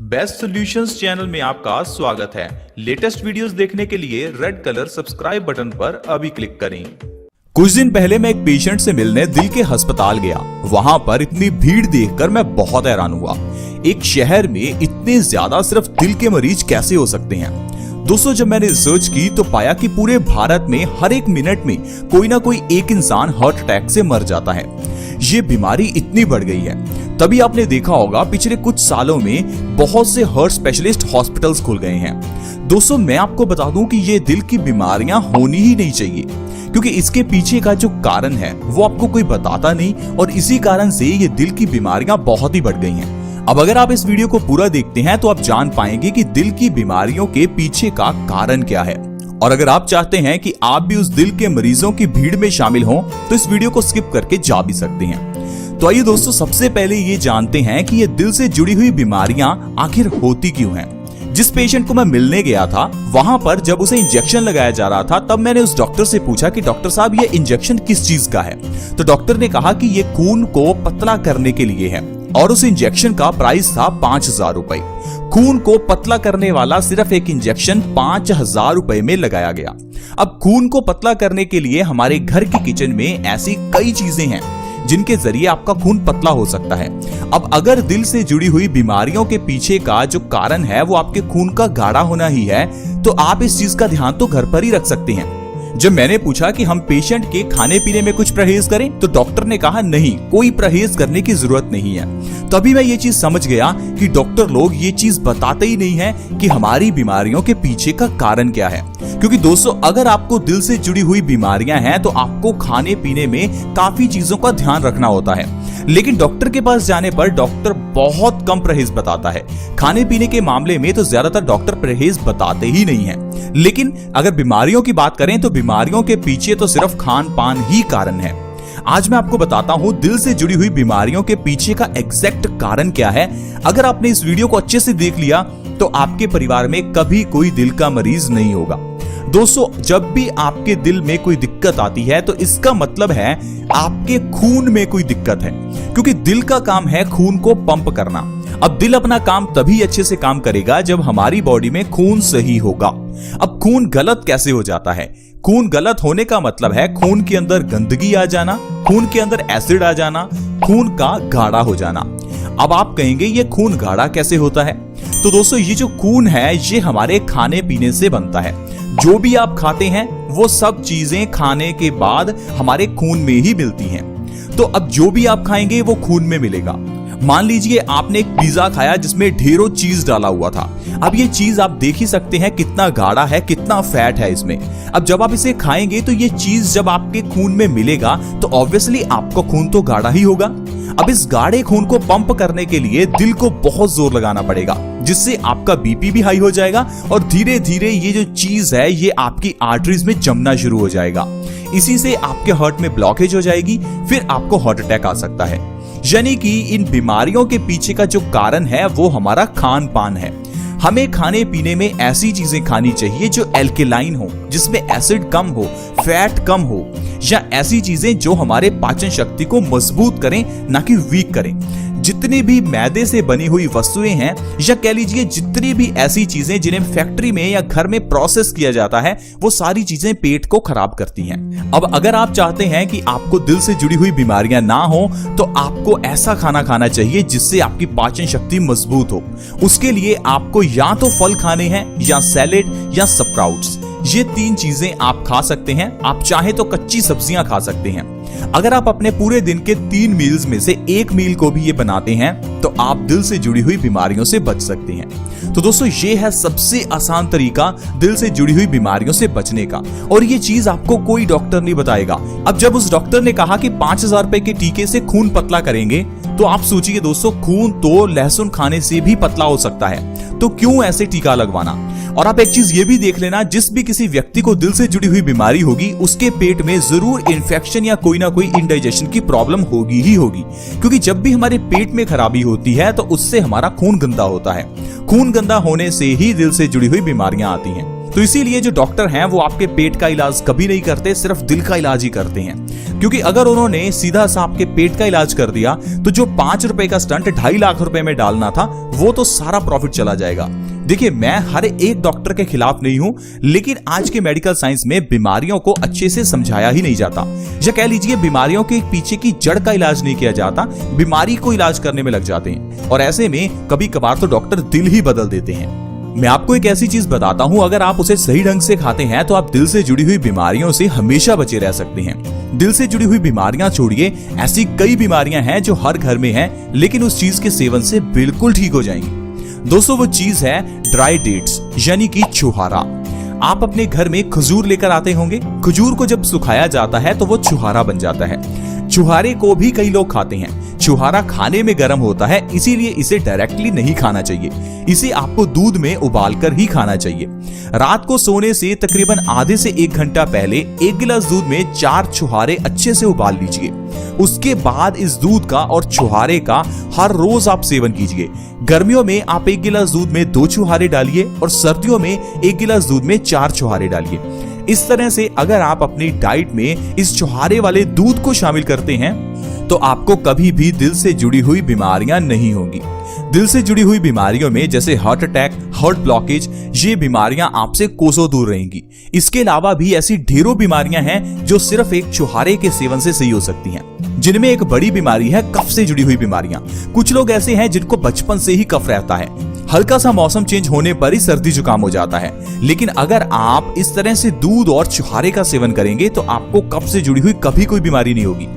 Best solutions channel में आपका स्वागत है। लेटेस्ट वीडियोस देखने के लिए रेड कलर सब्सक्राइब बटन पर अभी क्लिक करें। कुछ दिन पहले मैं एक पेशेंट से मिलने दिल के अस्पताल गया। वहां पर इतनी भीड़ देखकर मैं बहुत हैरान हुआ। एक शहर में इतने ज्यादा सिर्फ दिल के मरीज कैसे हो सकते हैं? दोस्तों, जब मैंने रिसर्च की तो पाया कि पूरे भारत में हर एक मिनट में कोई ना कोई एक इंसान हार्ट अटैक से मर जाता है। ये बीमारी इतनी बढ़ गई है। तभी आपने देखा होगा पिछले कुछ सालों में बहुत से हार्ट स्पेशलिस्ट हॉस्पिटल्स खुल गए हैं। दोस्तों, मैं आपको बता दूं कि ये दिल की बीमारियां होनी ही नहीं चाहिए, क्योंकि इसके पीछे का जो कारण है वो आपको कोई बताता नहीं और इसी कारण से ये दिल की बीमारियां बहुत ही बढ़ गई हैं। अब अगर आप इस वीडियो को पूरा देखते हैं तो आप जान पाएंगे कि दिल की बीमारियों के पीछे का कारण क्या है। और अगर आप चाहते हैं कि आप भी उस दिल के मरीजों की भीड़ में शामिल हों तो इस वीडियो को स्किप करके जा भी सकते हैं। तो आइए दोस्तों, सबसे पहले ये जानते हैं कि ये दिल से जुड़ी हुई बीमारियां आखिर होती क्यों हैं। जिस पेशेंट को मैं मिलने गया था वहां पर जब उसे इंजेक्शन लगाया जा रहा था तब मैंने उस डॉक्टर से पूछा कि डॉक्टर साहब, ये इंजेक्शन किस चीज का है? तो डॉक्टर ने कहा कि ये खून को पतला करने के लिए है और उस इंजेक्शन का प्राइस था 5,000 रुपए। खून को पतला करने वाला सिर्फ एक इंजेक्शन 5,000 रुपए में लगाया गया। अब खून को पतला करने के लिए हमारे घर के किचन में ऐसी कई चीजें हैं जिनके जरिए आपका खून पतला हो सकता है। अब अगर दिल से जुड़ी हुई बीमारियों के पीछे का जो कारण है वो आपके खून का गाढ़ा होना ही है, तो आप इस चीज का ध्यान तो घर पर ही रख सकते हैं। जब मैंने पूछा कि हम पेशेंट के खाने पीने में कुछ परहेज करें तो डॉक्टर ने कहा नहीं, कोई परहेज करने की जरूरत नहीं है। तभी मैं ये चीज समझ गया कि डॉक्टर लोग ये चीज बताते ही नहीं है कि हमारी बीमारियों के पीछे का कारण क्या है। क्योंकि दोस्तों, अगर आपको दिल से जुड़ी हुई बीमारियां हैं तो आपको खाने पीने में काफी चीजों का ध्यान रखना होता है, लेकिन डॉक्टर के पास जाने पर डॉक्टर बहुत कम परहेज बताता है। खाने पीने के मामले में तो ज्यादातर डॉक्टर परहेज बताते ही नहीं है। लेकिन अगर बीमारियों की बात करें तो बीमारियों के पीछे तो सिर्फ खान पान ही कारण है। आज मैं आपको बताता हूं दिल से जुड़ी हुई बीमारियों के पीछे का एग्जैक्ट कारण क्या है। अगर आपने इस वीडियो को अच्छे से देख लिया तो आपके परिवार में कभी कोई दिल का मरीज नहीं होगा। दोस्तों, जब भी आपके दिल में कोई दिक्कत आती है तो इसका मतलब है आपके खून में कोई दिक्कत है, क्योंकि दिल का काम है खून को पंप करना। अब दिल अपना काम तभी अच्छे से काम करेगा जब हमारी बॉडी में खून सही होगा। अब खून गलत कैसे हो जाता है? खून गलत होने का मतलब है खून के अंदर गंदगी आ जाना, खून के अंदर एसिड आ जाना, खून का गाढ़ा हो जाना। अब आप कहेंगे ये खून गाढ़ा कैसे होता है? तो दोस्तों, ये जो खून है ये हमारे खाने पीने से बनता है। जो भी आप खाते हैं वो सब चीजें खाने के बाद हमारे खून में ही मिलती हैं। तो अब जो भी आप खाएंगे वो खून में मिलेगा। मान लीजिए आपने एक पिज्जा खाया जिसमें ढेरों चीज डाला हुआ था। अब ये चीज आप देख ही सकते हैं कितना गाढ़ा है, कितना फैट है इसमें। अब जब आप इसे खाएंगे तो ये चीज जब आपके खून में मिलेगा तो ऑब्वियसली आपका खून तो गाढ़ा ही होगा। अब इस गाढ़े खून को पंप करने के लिए दिल को बहुत जोर लगाना पड़ेगा, जिससे आपका बीपी भी हाई हो जाएगा और धीरे धीरे ये जो चीज है ये आपकी आर्टरीज में जमना शुरू हो जाएगा। इसी से आपके हार्ट में ब्लॉकेज हो जाएगी, फिर आपको हार्ट अटैक आ सकता है। यानी कि इन बीमारियों के पीछे का जो कारण है वो हमारा खान पान है। हमें खाने पीने में ऐसी चीजें खानी चाहिए जो एल्केलाइन हो, जिसमें एसिड कम हो, फैट कम हो, या ऐसी चीजें जो हमारे पाचन शक्ति को मजबूत करें ना कि वीक करें। जितनी भी मैदे से बनी हुई वस्तुएं हैं या कह लीजिए जितनी भी ऐसी चीजें जिन्हें फैक्ट्री में या घर में प्रोसेस किया जाता है वो सारी चीजें पेट को खराब करती हैं। अब अगर आप चाहते हैं कि आपको दिल से जुड़ी हुई बीमारियां ना हो तो आपको ऐसा खाना खाना चाहिए जिससे आपकी पाचन शक्ति मजबूत हो। उसके लिए आपको या तो फल खाने हैं या सैलेड या स्प्राउट्स। ये 3 चीजें आप खा सकते हैं। आप चाहे तो कच्ची सब्जियां खा सकते हैं। अगर आप अपने पूरे दिन के 3 मील्स में से एक मील को भी ये बनाते हैं तो आप दिल से जुड़ी हुई बीमारियों से बच सकते हैं। तो दोस्तों, ये है सबसे आसान तरीका दिल से जुड़ी हुई बीमारियों से बचने का, और ये चीज आपको कोई डॉक्टर नहीं बताएगा। अब जब उस डॉक्टर ने कहा कि 5,000 रुपए के टीके से खून पतला करेंगे तो आप सोचिए दोस्तों, खून तो लहसुन खाने से भी पतला हो सकता है, तो क्यों ऐसे टीका लगवाना? और आप एक चीज ये भी देख लेना, जिस भी किसी व्यक्ति को दिल से जुड़ी हुई बीमारी होगी उसके पेट में जरूर इन्फेक्शन या कोई ना कोई इंडाइजेशन की प्रॉब्लम होगी ही होगी, क्योंकि जब भी हमारे पेट में खराबी होती है तो उससे हमारा खून गंदा होता है। खून गंदा होने से ही दिल से जुड़ी हुई बीमारियां आती हैं। तो इसीलिए जो डॉक्टर हैं वो आपके पेट का इलाज कभी नहीं करते, सिर्फ दिल का इलाज ही करते हैं। क्योंकि अगर उन्होंने सीधा सा आपके पेट का इलाज कर दिया तो जो 5 रुपए का स्टंट 2.5 लाख रुपए में डालना था वो तो सारा प्रॉफिट चला जाएगा। देखिए, मैं हर एक डॉक्टर के खिलाफ नहीं हूं, लेकिन आज के मेडिकल साइंस में बीमारियों को अच्छे से समझाया ही नहीं जाता, या कह लीजिए बीमारियों के पीछे की जड़ का इलाज नहीं किया जाता, बीमारी को इलाज करने में लग जाते हैं। और ऐसे में कभी कभार तो डॉक्टर दिल ही बदल देते हैं। मैं आपको एक ऐसी चीज बताता हूं, अगर आप उसे सही ढंग से खाते हैं तो आप दिल से जुड़ी हुई बीमारियों से हमेशा बचे रह सकते हैं। दिल से जुड़ी हुई बीमारियां छोड़िए, ऐसी कई बीमारियां हैं जो हर घर में हैं, लेकिन उस चीज के सेवन से बिल्कुल ठीक हो जाएंगी। दोस्तों, वो चीज है ड्राई डेट्स, यानी कि छुहारा। आप अपने घर में खजूर लेकर आते होंगे। खजूर को जब सुखाया जाता है तो वो छुहारा बन जाता है। छुहारे को भी कई लोग खाते हैं। छुहारा खाने में गर्म होता है, इसीलिए इसे डायरेक्टली नहीं खाना चाहिए। इसे आपको दूध में उबालकर ही खाना चाहिए। रात को सोने से तकरीबन आधे से 1 घंटा पहले 1 गिलास दूध में 4 छुहारे अच्छे से उबाल लीजिए। उसके बाद इस दूध का और छुहारे का हर रोज आप सेवन कीजिए। गर्मियों में आप 1 गिलास दूध में 2 छुहारे डालिए और सर्दियों में 1 गिलास दूध में 4 छुहारे डालिए। इस तरह से अगर आप अपनी डाइट में इस छुहारे वाले दूध को शामिल करते हैं तो आपको कभी भी दिल से जुड़ी हुई बीमारियां नहीं होंगी। दिल से जुड़ी हुई बीमारियों में जैसे हार्ट अटैक, हार्ट ब्लॉकेज, ये बीमारियां आपसे कोसों दूर रहेंगी। इसके अलावा भी ऐसी ढेरों बीमारियां हैं जो सिर्फ एक छुहारे के सेवन से सही हो सकती हैं। जिनमें एक बड़ी बीमारी है कफ से जुड़ी हुई बीमारियां। कुछ लोग ऐसे हैं जिनको बचपन से ही कफ रहता है, हल्का सा मौसम चेंज होने पर ही सर्दी जुकाम हो जाता है। लेकिन अगर आप इस तरह से दूध और छुहारे का सेवन करेंगे तो आपको कफ से जुड़ी हुई कभी कोई बीमारी नहीं होगी।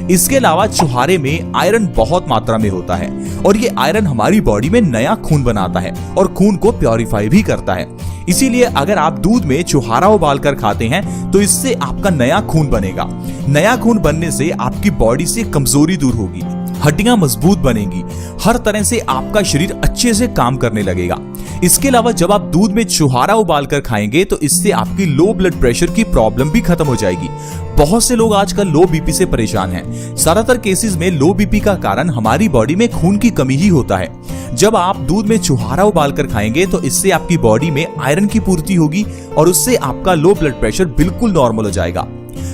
इसके अलावा छुहारे में आयरन बहुत मात्रा में होता है और ये आयरन हमारी बॉडी में नया खून बनाता है और खून को प्योरीफाई भी करता है। इसीलिए अगर आप दूध में छुहारा उबालकर खाते हैं तो इससे आपका नया खून बनेगा। नया खून बनने से आपकी बॉडी से कमजोरी दूर होगी, हड्डियां मजबूत बनेंगी, हर तरह से आपका शरीर अच्छे से काम करने लगेगा। इसके अलावा जब आप दूध में छुहारा उबालकर खाएंगे तो इससे आपकी लो ब्लड प्रेशर की प्रॉब्लम भी खत्म हो जाएगी। बहुत से लोग आजकल लो बीपी से परेशान हैं। ज्यादातर केसेस में लो बीपी का कारण हमारी बॉडी में खून की कमी ही होता है। जब आप दूध में छुहारा उबालकर खाएंगे तो इससे आपकी बॉडी में आयरन की पूर्ति होगी और उससे आपका लो ब्लड प्रेशर बिल्कुल नॉर्मल हो जाएगा।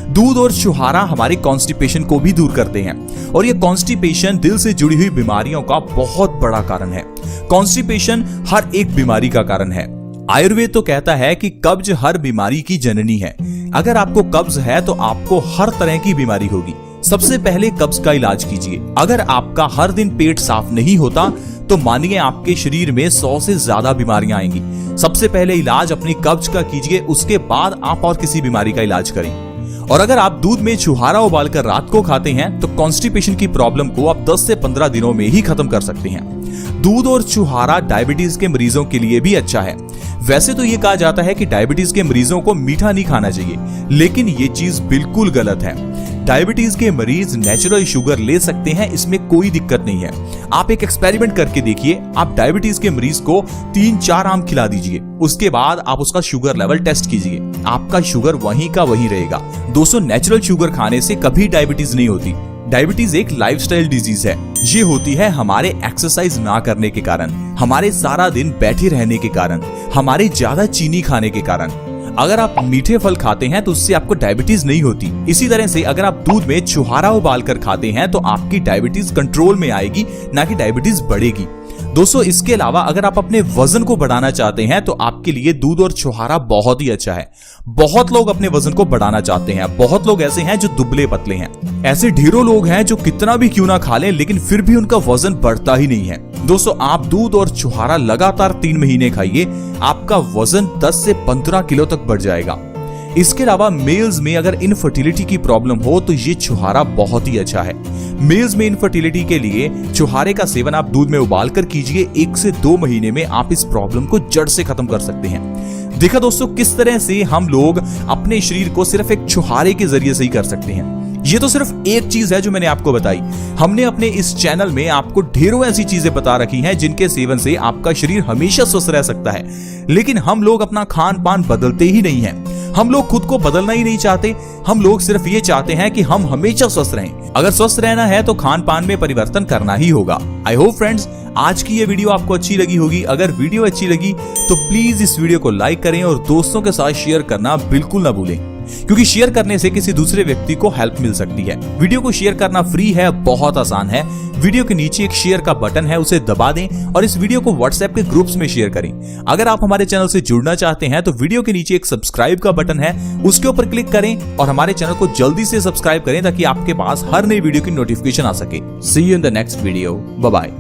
दूध और छुहारा हमारे कॉन्स्टिपेशन को भी दूर करते हैं और ये कॉन्स्टिपेशन दिल से जुड़ी हुई बीमारियों का बहुत बड़ा कारण है। कॉन्स्टिपेशन हर एक बीमारी का कारण है। आयुर्वेद तो कहता है कि कब्ज हर बीमारी की जननी है। अगर आपको कब्ज है तो आपको हर तरह की बीमारी होगी। सबसे पहले कब्ज का इलाज कीजिए। अगर आपका हर दिन पेट साफ नहीं होता तो मानिए आपके शरीर में 100 से ज्यादा बीमारियां आएंगी। सबसे पहले इलाज अपनी कब्ज का कीजिए, उसके बाद आप और किसी बीमारी का इलाज करें। और अगर आप दूध में छुहारा उबालकर रात को खाते हैं तो कॉन्स्टिपेशन की प्रॉब्लम को आप 10 से 15 दिनों में ही खत्म कर सकते हैं। दूध और छुहारा डायबिटीज के मरीजों के लिए भी अच्छा है। वैसे तो ये कहा जाता है कि डायबिटीज के मरीजों को मीठा नहीं खाना चाहिए, लेकिन ये चीज बिल्कुल गलत है। डायबिटीज के मरीज नेचुरल शुगर ले सकते हैं, इसमें कोई दिक्कत नहीं है। आप एक एक्सपेरिमेंट करके देखिए। आप डायबिटीज के मरीज को 3-4 आम खिला दीजिए, उसके बाद आप उसका शुगर लेवल टेस्ट कीजिए, आपका शुगर वहीं का वहीं रहेगा। दोस्तों, नेचुरल शुगर खाने से कभी डायबिटीज नहीं होती। डायबिटीज एक लाइफस्टाइल डिजीज है। ये होती है हमारे एक्सरसाइज ना करने के कारण, हमारे सारा दिन बैठे रहने के कारण, हमारे ज्यादा चीनी खाने के कारण। अगर आप मीठे फल खाते हैं तो उससे आपको डायबिटीज नहीं होती। इसी तरह से अगर आप दूध में छुहारा उबालकर खाते हैं तो आपकी डायबिटीज कंट्रोल में आएगी, ना कि डायबिटीज बढ़ेगी। दोस्तों, इसके अलावा अगर आप अपने वजन को बढ़ाना चाहते हैं तो आपके लिए दूध और छुहारा बहुत ही अच्छा है। बहुत लोग अपने वजन को बढ़ाना चाहते हैं। बहुत लोग ऐसे हैं जो दुबले पतले हैं। ऐसे ढेरों लोग हैं जो कितना भी क्यों ना खा लें लेकिन फिर भी उनका वजन बढ़ता ही नहीं है। दोस्तों, आप दूध और छुहारा लगातार 3 महीने खाइए, आपका वजन 10 से 15 किलो तक बढ़ जाएगा। इसके अलावा मेल्स में अगर इनफर्टिलिटी की प्रॉब्लम हो तो ये छुहारा बहुत ही अच्छा है। मेल्स में इनफर्टिलिटी के लिए छुहारे का सेवन आप दूध में उबालकर कीजिए। 1 से 2 महीने में आप इस प्रॉब्लम को जड़ से खत्म कर सकते हैं। देखा दोस्तों, किस तरह से हम लोग अपने शरीर को सिर्फ एक छुहारे के जरिए से ही कर सकते हैं। ये तो सिर्फ एक चीज है जो मैंने आपको बताई। हमने अपने इस चैनल में आपको ढेरों ऐसी चीजें बता रखी हैं जिनके सेवन से आपका शरीर हमेशा स्वस्थ रह सकता है, लेकिन हम लोग अपना खान पान बदलते ही नहीं हैं। हम लोग खुद को बदलना ही नहीं चाहते, हम लोग सिर्फ ये चाहते हैं कि हम हमेशा स्वस्थ रहें। अगर स्वस्थ रहना है तो खान पान में परिवर्तन करना ही होगा। आई होप फ्रेंड्स आज की ये वीडियो आपको अच्छी लगी होगी। अगर वीडियो अच्छी लगी तो प्लीज इस वीडियो को लाइक करें और दोस्तों के साथ शेयर करना बिल्कुल ना भूलें, क्योंकि शेयर करने से किसी दूसरे व्यक्ति को हेल्प मिल सकती है। वीडियो को शेयर करना फ्री है, बहुत आसान है। वीडियो के नीचे एक शेयर का बटन है, उसे दबा दें और इस वीडियो को व्हाट्सएप के ग्रुप्स में शेयर करें। अगर आप हमारे चैनल से जुड़ना चाहते हैं तो वीडियो के नीचे एक सब्सक्राइब का बटन है, उसके ऊपर क्लिक करें और हमारे चैनल को जल्दी से सब्सक्राइब करें ताकि आपके पास हर नई वीडियो की नोटिफिकेशन आ सके। See you in the next video. Bye bye.